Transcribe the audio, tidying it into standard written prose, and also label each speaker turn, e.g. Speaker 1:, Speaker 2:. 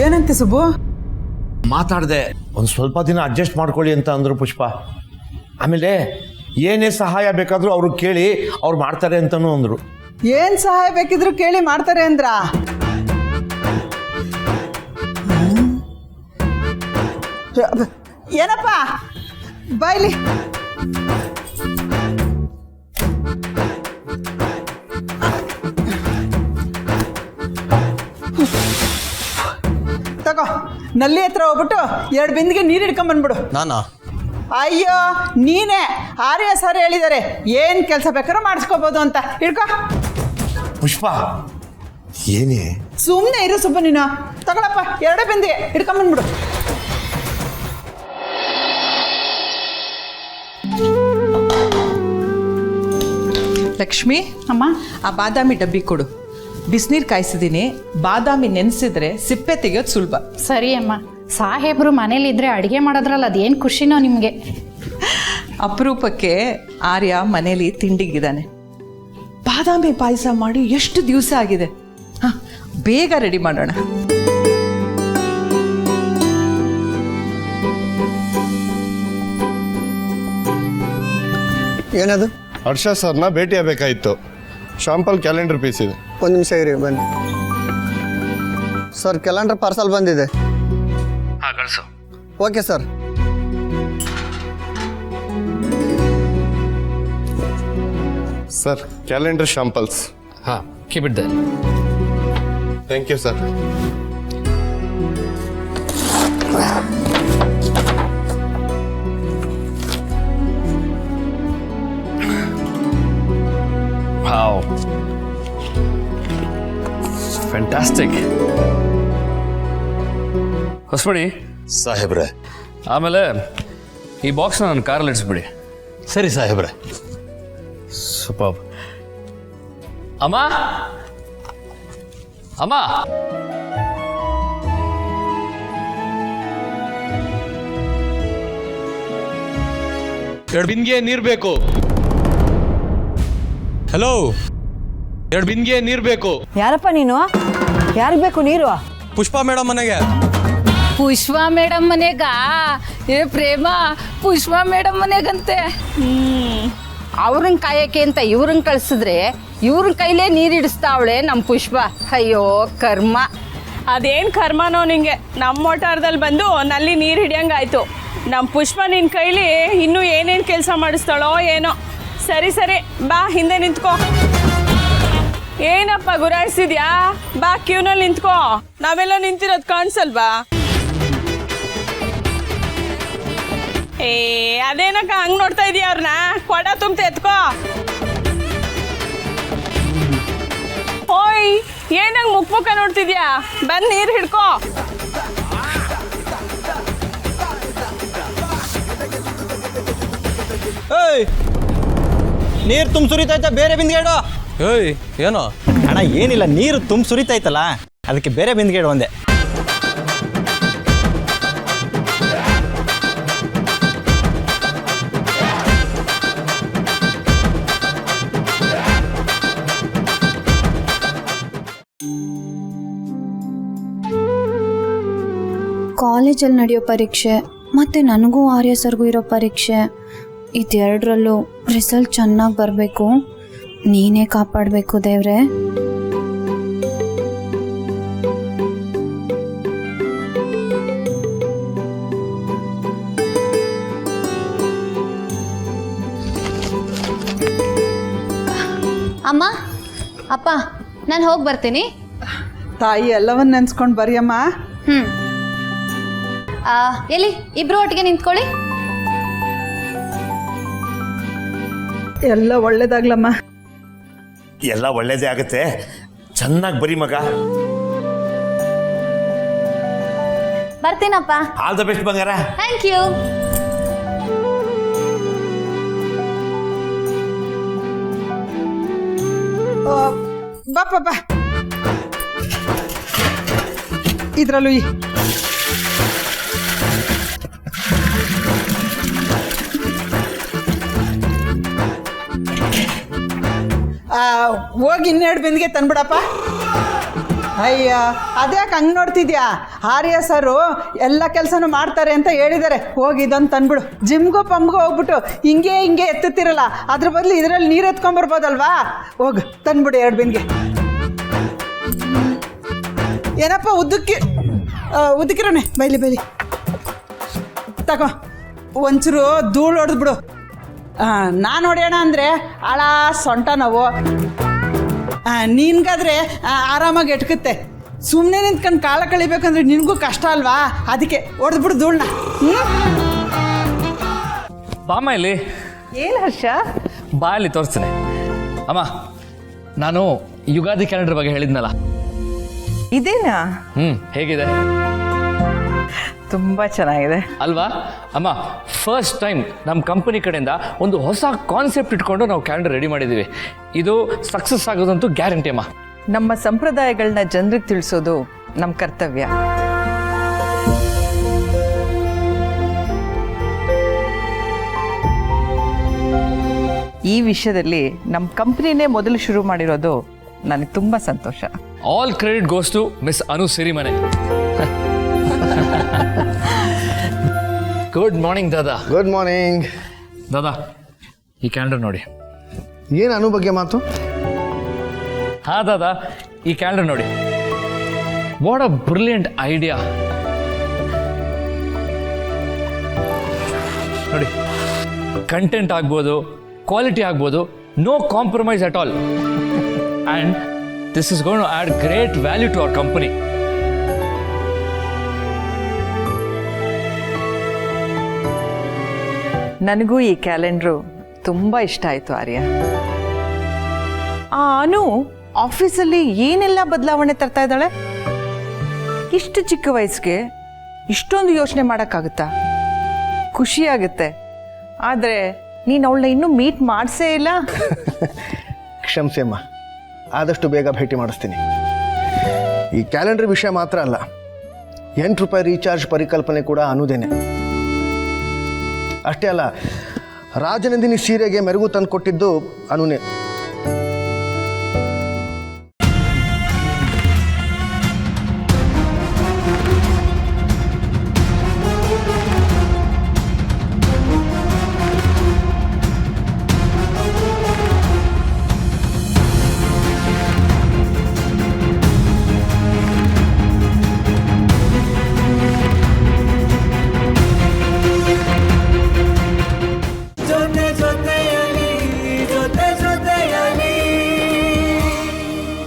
Speaker 1: ಏನಂತೆ ಸುಬ್ಬು?
Speaker 2: ಮಾತಾಡಿದೆ, ಒಂದು ಸ್ವಲ್ಪ ದಿನ ಅಡ್ಜಸ್ಟ್ ಮಾಡ್ಕೊಳ್ಳಿ ಅಂತ ಅಂದರು ಪುಷ್ಪ. ಆಮೇಲೆ ಏನೇ ಸಹಾಯ ಬೇಕಾದರೂ ಅವರು ಕೇಳಿ ಅವ್ರು ಮಾಡ್ತಾರೆ ಅಂತಲೂ ಅಂದರು.
Speaker 1: ಏನು ಸಹಾಯ ಬೇಕಿದ್ರು ಕೇಳಿ ಮಾಡ್ತಾರೆ ಅಂದ್ರ? ಏನಪ್ಪ ಬಾಯ್ಲಿ. ತಗೋ, ನಲ್ಲಿ ಹತ್ರ ಹೋಗ್ಬಿಟ್ಟು 2 ಬಿಂದಿಗೆ ನೀರು ಹಿಡ್ಕೊಂಬಂದ್ಬಿಡು.
Speaker 3: ನಾನಾ?
Speaker 1: ಅಯ್ಯೋ ನೀನೇ. ಆರ್ಯ ಸರ್ ಹೇಳಿದ್ದಾರೆ ಏನು ಕೆಲಸ ಬೇಕಾದ್ರೂ ಮಾಡಿಸ್ಕೋಬೋದು ಅಂತ. ಹಿಡ್ಕೊ.
Speaker 2: ಪುಷ್ಪ ಏನೇ?
Speaker 1: ಸುಮ್ಮನೆ ಇರು ಸುಬ್ಬ ನೀನು. ತಗೊಳಪ್ಪ 2 ಬಿಂದಿಗೆ ಹಿಡ್ಕೊಂಬಂದ್ಬಿಡು.
Speaker 4: ಲಕ್ಷ್ಮಿ,
Speaker 1: ಅಮ್ಮ
Speaker 4: ಆ ಬಾದಾಮಿ ಡಬ್ಬಿ ಕೊಡು. ಬಿಸಿನೀರು ಕಾಯಿಸಿದ್ದೀನಿ. ಬಾದಾಮಿ ನೆನೆಸಿದ್ರೆ ಸಿಪ್ಪೆ ತೆಗೆಯೋದು ಸುಲಭ.
Speaker 5: ಸರಿ ಅಮ್ಮ. ಸಾಹೇಬರು ಮನೇಲಿದ್ರೆ ಅಡುಗೆ ಮಾಡೋದ್ರಲ್ಲ, ಅದೇನು ಖುಷಿನೋ ನಿಮಗೆ.
Speaker 4: ಅಪರೂಪಕ್ಕೆ ಆರ್ಯ ಮನೇಲಿ ತಿಂಡಿಗಿದ್ದಾನೆ. ಬಾದಾಮಿ ಪಾಯಸ ಮಾಡಿ ಎಷ್ಟು ದಿವಸ ಆಗಿದೆ. ಹಾಂ, ಬೇಗ ರೆಡಿ ಮಾಡೋಣ.
Speaker 3: ಏನದು?
Speaker 6: ಹರ್ಷ ಸರ್ನ ಭೇಟಿ ಆಗಬೇಕಾಯಿತು. ಶಾಂಪಲ್ ಕ್ಯಾಲೆಂಡರ್ ಪೀಸ್ ಇದೆ.
Speaker 3: ಒಂದು ನಿಮಿಷ ಇರಿ, ಬನ್ನಿ ಸರ್. ಕ್ಯಾಲೆಂಡರ್ ಪಾರ್ಸಲ್ ಬಂದಿದೆ.
Speaker 2: ಹಾಂ ಕಳಿಸು.
Speaker 3: Okay sir.
Speaker 6: Sir calendar samples.
Speaker 7: ಹಾಂ, keep it there.
Speaker 6: Thank you sir.
Speaker 7: Wow, fantastic. Hosamani
Speaker 2: ಸಾಹೇಬ್ರೆ,
Speaker 7: ಆಮೇಲೆ ಈ ಬಾಕ್ಸ್ನ ನನ್ನ ಕಾರಲ್ಲಿ ಇಡಿಸ್ಬಿಡಿ.
Speaker 2: ಸರಿ ಸಾಹೇಬ್ರೆ.
Speaker 7: ಸೂಪರ್. ಅಮ್ಮ, ಅಮ್ಮ,
Speaker 8: ಎರಡು ಬಿಂದಿಗೆ ನೀರು ಬೇಕು. ಹಲೋ, 2 ಬಿಂದಿಗೆ ನೀರು ಬೇಕು.
Speaker 9: ಯಾರಪ್ಪ ನೀನು? ಯಾರಿಗೆ ಬೇಕು ನೀರು?
Speaker 8: ಪುಷ್ಪಾ ಮೇಡಮ್ ಮನೆಗೆ.
Speaker 5: ಪುಷ್ಪ ಮೇಡಮ್ ಮನೆಗ? ಏ ಪ್ರೇಮ, ಪುಷ್ಪ ಮೇಡಮ್ ಮನೆಗಂತೆ. ಅವ್ರನ್ನ ಕಾಯಕ್ಕೆ ಅಂತ ಇವ್ರನ್ನ ಕಳ್ಸಿದ್ರೆ ಇವ್ರನ್ನ ಕೈಲೇ ನೀರಿಡಿಸ್ತಾವಳೆ ನಮ್ಮ ಪುಷ್ಪ. ಅಯ್ಯೋ ಕರ್ಮ.
Speaker 10: ಅದೇನು ಕರ್ಮನೋ ನಿಂಗೆ. ನಮ್ಮ ಮೋಟಾರ್ದಲ್ಲಿ ಬಂದು ನಲ್ಲಿ ನೀರು ಹಿಡಿಯಂಗಾಯ್ತು. ನಮ್ಮ ಪುಷ್ಪ ನಿನ್ನ ಕೈಲಿ ಇನ್ನೂ ಏನೇನು ಕೆಲಸ ಮಾಡಿಸ್ತಾಳೋ ಏನೋ. ಸರಿ ಸರಿ, ಬಾ ಹಿಂದೆ ನಿಂತ್ಕೋ. ಏನಪ್ಪ ಗುರಾಯಿಸಿದ್ಯಾ? ಬಾ ಕ್ಯೂನಲ್ಲಿ ನಿಂತ್ಕೋ. ನಾವೆಲ್ಲ ನಿಂತಿರೋದು ಕಾಣಿಸಲ್ವಾ? ಏ ಅದೇನಕ್ಕ ಹಂಗೆ ನೋಡ್ತಾ ಇದೀಯ ಅವ್ರನ್ನ? ಕೊಡ ತುಂಬ ಎತ್ಕೋ. ಓಯ್, ಏನಂಗೆ ಮುಖ ನೋಡ್ತಿದ್ಯಾ? ಬಂದು ನೀರು ಹಿಡ್ಕೋ.
Speaker 3: ಏಯ್, ನೀರು ತುಂಬ ಸುರಿತೈತೆ, ಬೇರೆ ಬಿಂದಿಗೆ ಇಡು.
Speaker 8: ಏಯ್ ಏನೋ?
Speaker 3: ಅಣ್ಣ ಏನಿಲ್ಲ, ನೀರು ತುಂಬ ಸುರಿತೈತಲ್ಲ, ಅದಕ್ಕೆ ಬೇರೆ ಬಿಂದಿಗೆ ಇಡು ಒಂದೇ.
Speaker 11: ಕಾಲೇಜಲ್ಲಿ ನಡೆಯೋ ಪರೀಕ್ಷೆ ಮತ್ತು ನನಗೂ ಆರ್ಯ ಸರ್ಗೂ ಇರೋ ಪರೀಕ್ಷೆ, ಇದೆರಡರಲ್ಲೂ ರಿಸಲ್ಟ್ ಚೆನ್ನಾಗಿ ಬರಬೇಕು. ನೀನೇ ಕಾಪಾಡಬೇಕು ದೇವ್ರೆ.
Speaker 5: ಅಮ್ಮ, ಅಪ್ಪ, ನಾನು ಹೋಗಿ ಬರ್ತೀನಿ.
Speaker 1: ತಾಯಿ ಎಲ್ಲವನ್ನ ನೆನ್ಸ್ಕೊಂಡು ಬರಿಯಮ್ಮ.
Speaker 5: ಎಲ್ಲಿ ಇಬ್ರು ಒಟ್ಟಿಗೆ ನಿಂತ್ಕೊಳ್ಳಿ.
Speaker 1: ಎಲ್ಲ ಒಳ್ಳೇದಾಗ್ಲಮ್ಮ.
Speaker 2: ಎಲ್ಲ ಒಳ್ಳೇದೇ ಆಗುತ್ತೆ. ಚೆನ್ನಾಗಿ ಬರಿ ಮಗ.
Speaker 5: ಬರ್ತೀನಪ್ಪ.
Speaker 2: ಆಲ್ ದ ಬೆಸ್ಟ್ ಬಂಗಾರ.
Speaker 5: Thank you.
Speaker 1: ಬಾಪ ಬಾ, ಇದ್ರಲ್ಲೂ ಹೋಗಿ 2 ಬಿಂದಿಗೆ ತಂದ್ಬಿಡಪ್ಪ. ಅಯ್ಯ ಅದ್ಯಾಕೆ ಹಂಗೆ ನೋಡ್ತಿದ್ಯಾ? ಆರ್ಯ ಸರು ಎಲ್ಲ ಕೆಲಸನೂ ಮಾಡ್ತಾರೆ ಅಂತ ಹೇಳಿದ್ದಾರೆ. ಹೋಗಿ ಇದೊಂದು ತಂದ್ಬಿಡು. ಜಿಮ್ಗೂ ಪಂಬ್ಗೂ ಹೋಗ್ಬಿಟ್ಟು ಹಿಂಗೆ ಎತ್ತುತ್ತಿರಲ್ಲ, ಅದ್ರ ಬದಲು ಇದರಲ್ಲಿ ನೀರು ಎತ್ಕೊಂಬರ್ಬೋದಲ್ವಾ? ಹೋಗು ತಂದ್ಬಿಡು 2 ಬಿನ್ಗೆ. ಏನಪ್ಪ ಉದ್ದಕ್ಕಿರೋನೆ ಬೈಲಿ ತಗೋ, ಒಂಚೂರು ಧೂಳು ಹೊಡೆದ್ಬಿಡು. ನಾನು ಹೊಡೆಯೋಣ ಅಂದರೆ ಆಳ ಸೊಂಟ ನೋವು, ನಿನ್ಗಾದ್ರೆ ಆರಾಮಾಗಿ ಎಟ್ಕುತ್ತೆ. ಸುಮ್ಮನೆ ನಿಂತ್ಕೊಂಡು ಕಾಲ ಕಳಿಬೇಕಂದ್ರೆ ನಿನಗೂ ಕಷ್ಟ ಅಲ್ವಾ? ಅದಕ್ಕೆ ಹೊಡೆದ್ಬಿಡು ಧೂಳನ್ನ.
Speaker 7: ಬಾಮ ಇಲ್ಲಿ.
Speaker 4: ಏನು ಹರ್ಷ?
Speaker 7: ಬಾ ಇಲ್ಲಿ ತೋರಿಸ್ತೀನಿ. ಅಮ್ಮ, ನಾನು ಯುಗಾದಿ ಕ್ಯಾಲೆಂಡರ್ ಬಗ್ಗೆ ಹೇಳಿದ್ನಲ್ಲ,
Speaker 4: ಇದೇನಾ?
Speaker 7: ಹೇಗಿದೆ?
Speaker 4: ತುಂಬ ಚೆನ್ನಾಗಿದೆ
Speaker 7: ಅಲ್ವಾ ಅಮ್ಮ? ಫಸ್ಟ್ ಟೈಮ್ ನಮ್ಮ ಕಂಪನಿ ಕಡೆಯಿಂದ ಒಂದು ಹೊಸ ಕಾನ್ಸೆಪ್ಟ್ ಇಟ್ಕೊಂಡು ನಾವು ಕ್ಯಾಲೆಂಡರ್ ರೆಡಿ ಮಾಡಿದ್ದೀವಿ. ಇದು ಸಕ್ಸಸ್ ಆಗೋದಂತೂ ಗ್ಯಾರಂಟಿ ಅಮ್ಮ.
Speaker 4: ನಮ್ಮ ಸಂಪ್ರದಾಯಗಳನ್ನ ಜನರಿಗೆ ತಿಳಿಸೋದು ನಮ್ಮ ಕರ್ತವ್ಯ. ಈ ವಿಷಯದಲ್ಲಿ ನಮ್ಮ ಕಂಪ್ನಿನೇ ಮೊದಲು ಶುರು ಮಾಡಿರೋದು ನನಗೆ ತುಂಬ ಸಂತೋಷ.
Speaker 7: All credit goes to miss Anu Sirimane. Good morning ದಾದಾ.
Speaker 6: ಗುಡ್ ಮಾರ್ನಿಂಗ್
Speaker 7: ದಾದಾ, ಈ ಕ್ಯಾಲೆಂಡರ್ ನೋಡಿ.
Speaker 6: ಏನು ಅನು ಬಗ್ಗೆ ಮಾತು?
Speaker 7: ಹಾ ದಾದಾ, ಈ ಕ್ಯಾಲೆಂಡರ್ ನೋಡಿ. ವಾಟ್ ಅ ಬ್ರಿಲಿಯಂಟ್ ಐಡಿಯಾ ನೋಡಿ. ಕಂಟೆಂಟ್ ಆಗ್ಬೋದು, ಕ್ವಾಲಿಟಿ ಆಗ್ಬೋದು, no compromise at all. And this is gonna add great value to our company.
Speaker 4: ನನಗೂ ಈ ಕ್ಯಾಲೆಂಡ್ರು ತುಂಬ ಇಷ್ಟ ಆಯಿತು ಆರ್ಯ. ಅನು ಆಫೀಸಲ್ಲಿ ಏನೆಲ್ಲ ಬದಲಾವಣೆ ತರ್ತಾ ಇದ್ದಾಳೆ. ಇಷ್ಟು ಚಿಕ್ಕ ವಯಸ್ಸಿಗೆ ಇಷ್ಟೊಂದು ಯೋಚನೆ ಮಾಡೋಕ್ಕಾಗುತ್ತಾ? ಖುಷಿಯಾಗುತ್ತೆ. ಆದರೆ ನೀನು ಅವಳನ್ನ ಇನ್ನೂ ಮೀಟ್ ಮಾಡಿಸೇ ಇಲ್ಲ.
Speaker 12: ಕ್ಷಮಿಸಿ ಅಮ್ಮ, ಆದಷ್ಟು ಬೇಗ ಭೇಟಿ ಮಾಡಿಸ್ತೀನಿ. ಈ ಕ್ಯಾಲೆಂಡರ್ ವಿಷಯ ಮಾತ್ರ ಅಲ್ಲ, ₹8 ರೀಚಾರ್ಜ್ ಪರಿಕಲ್ಪನೆ ಕೂಡ ಅನ್ನೋದೇನೆ. ಅಷ್ಟೇ ಅಲ್ಲ, ರಾಜನಂದಿನಿ ಸೀರೆಗೆ ಮೆರುಗು ತಂದು ಕೊಟ್ಟಿದ್ದು ಅನುನೇ.